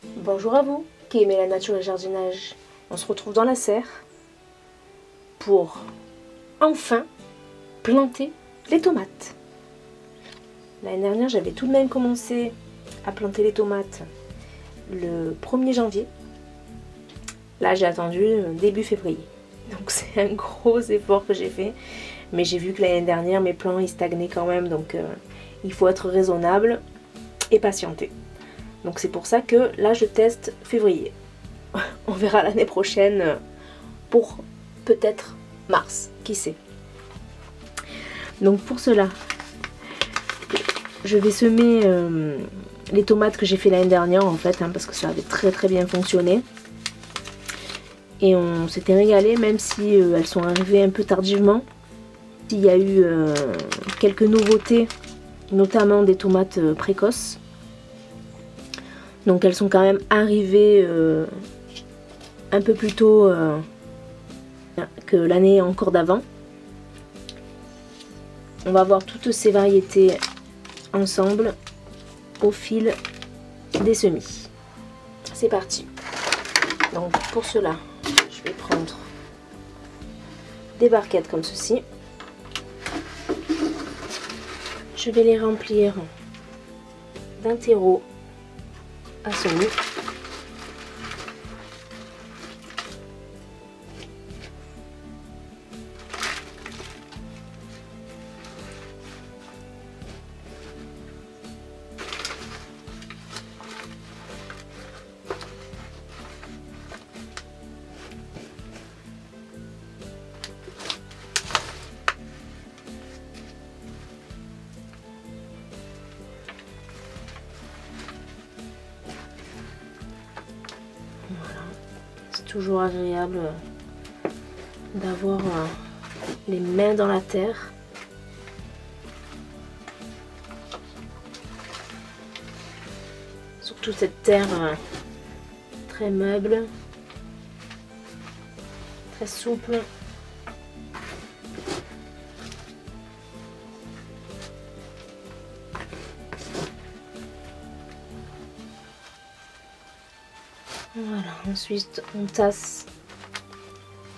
Bonjour à vous qui aimez la nature et le jardinage. On se retrouve dans la serre pour enfin planter les tomates. L'année dernière, j'avais tout de même commencé à planter les tomates le 1er janvier. Là, j'ai attendu début février. Donc c'est un gros effort que j'ai fait. Mais j'ai vu que l'année dernière, mes plants ils stagnaient quand même. Donc il faut être raisonnable et patienter. Donc c'est pour ça que là, je teste février. On verra l'année prochaine pour peut-être mars, qui sait. Donc pour cela, je vais semer les tomates que j'ai fait l'année dernière en fait, parce que ça avait très bien fonctionné. Et on s'était régalé, même si elles sont arrivées un peu tardivement. Il y a eu quelques nouveautés, notamment des tomates précoces. Donc elles sont quand même arrivées un peu plus tôt que l'année encore d'avant. On va voir toutes ces variétés ensemble au fil des semis. C'est parti. Donc pour cela, je vais prendre des barquettes comme ceci. Je vais les remplir d'un terreau à semis. C'est toujours agréable d'avoir les mains dans la terre. Surtout cette terre très meuble, très souple. Voilà, ensuite on tasse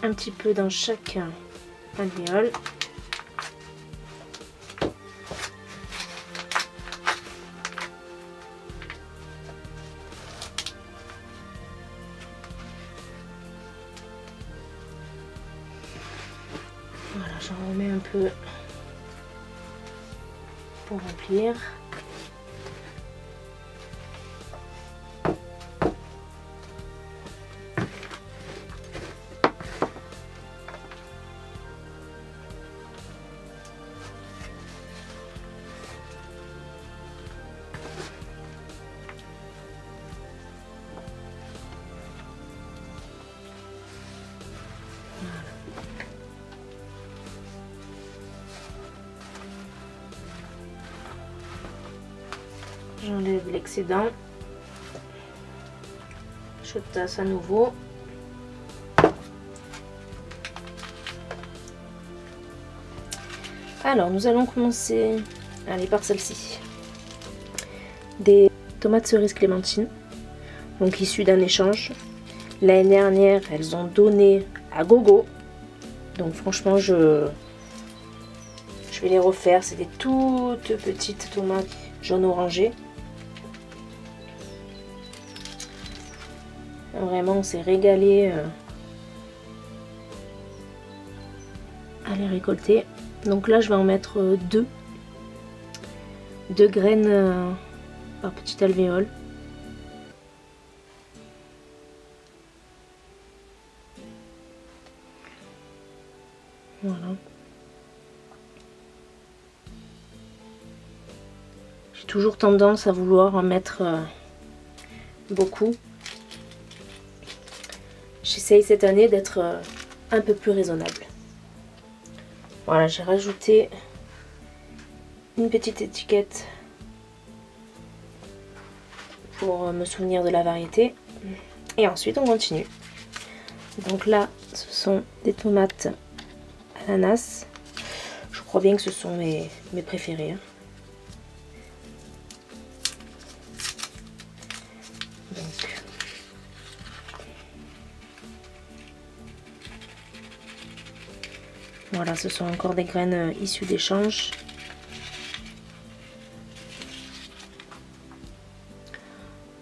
un petit peu dans chaque alvéole. Voilà, j'en remets un peu pour remplir. J'enlève l'excédent. Je tasse à nouveau. Alors, nous allons commencer par celle-ci. Des tomates cerises clémentines, donc issues d'un échange. L'année dernière, elles ont donné à gogo. Donc franchement, je vais les refaire. C'est des toutes petites tomates jaune orangé. Vraiment, on s'est régalé à les récolter. Donc là, je vais en mettre deux graines par petite alvéole. Voilà. J'ai toujours tendance à vouloir en mettre beaucoup. J'essaye cette année d'être un peu plus raisonnable. Voilà, j'ai rajouté une petite étiquette pour me souvenir de la variété. Et ensuite, on continue. Donc là, ce sont des tomates ananas. Je crois bien que ce sont mes préférés. Donc, Voilà, ce sont encore des graines issues d'échanges.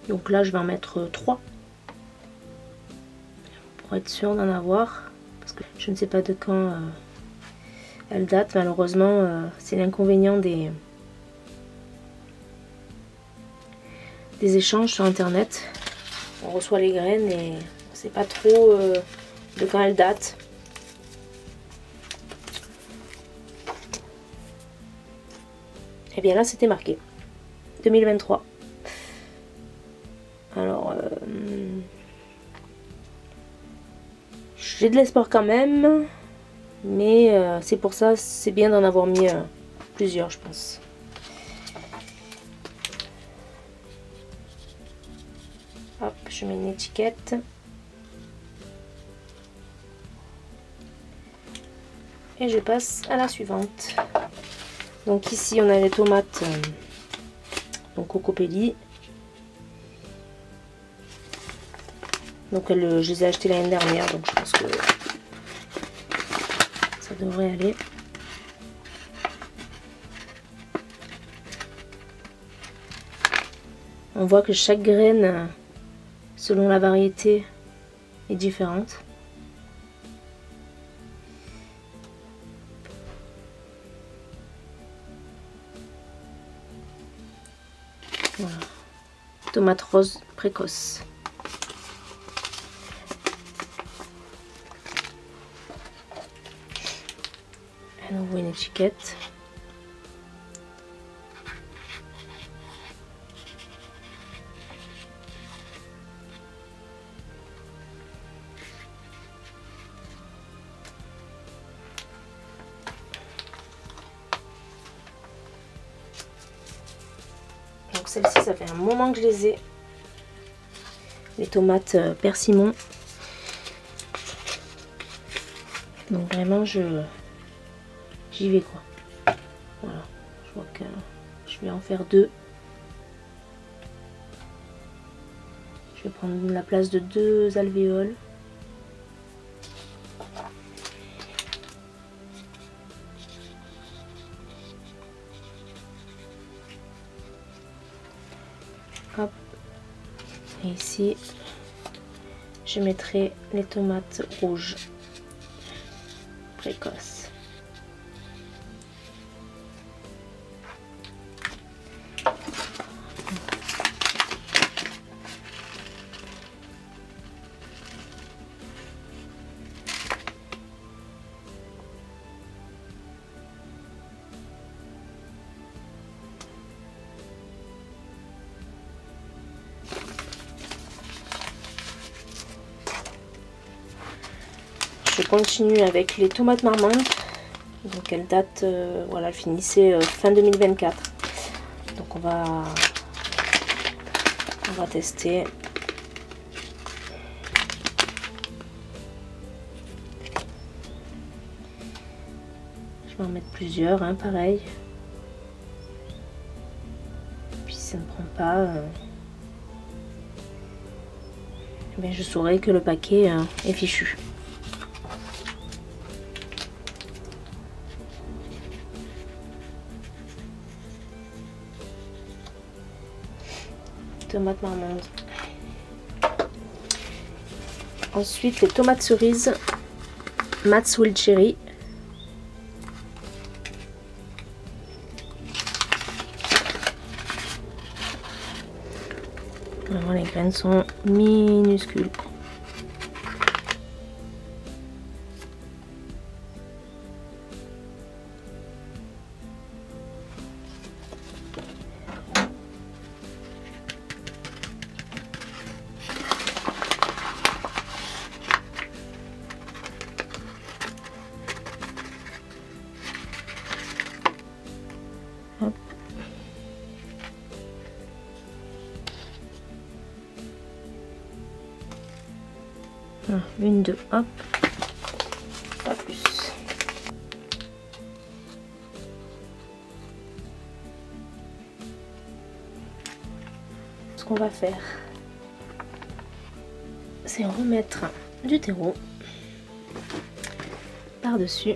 Donc là, je vais en mettre 3 pour être sûr d'en avoir. Parce que je ne sais pas de quand elle date. Malheureusement, c'est l'inconvénient des échanges sur internet. On reçoit les graines et on ne sait pas trop de quand elles datent. Et bien là, c'était marqué 2023. Alors, j'ai de l'espoir quand même, mais c'est pour ça, c'est bien d'en avoir mis plusieurs, je pense. Hop, je mets une étiquette. Et je passe à la suivante. Donc ici, on a les tomates donc Cocopelli. Donc je les ai achetées l'année dernière, donc je pense que ça devrait aller. On voit que chaque graine, selon la variété, est différente. Voilà. Tomate rose précoce. À nouveau une étiquette. Donc celle-ci, ça fait un moment que je les ai. Les tomates persimon. Donc vraiment, j'y vais quoi. Voilà, je vois que je vais en faire 2. Je vais prendre la place de 2 alvéoles. Hop. Et ici, je mettrai les tomates rouges précoces. Je continue avec les tomates marmantes. Donc elles datent, voilà, elles finissaient fin 2024. Donc on va tester. Je vais en mettre plusieurs, hein, pareil. Puis si ça ne prend pas, ben je saurai que le paquet est fichu. Tomates marmandes. Ensuite les tomates cerises Matt's Wild Cherry. Vraiment les graines sont minuscules. Hop. Une, deux, hop, pas plus. Ce qu'on va faire, c'est remettre du terreau par-dessus.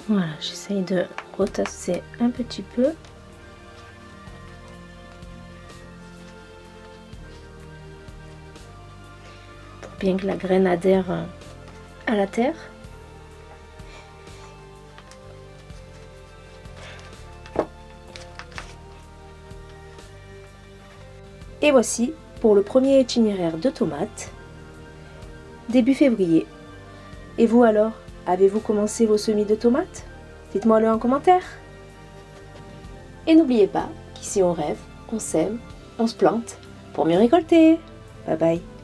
Voilà, j'essaye de retasser un petit peu. Pour bien que la graine adhère à la terre. Et voici pour le premier itinéraire de tomates, début février. Et vous alors, avez-vous commencé vos semis de tomates? Dites-moi le en commentaire. Et n'oubliez pas qu'ici on rêve, on sème, on se plante pour mieux récolter. Bye bye.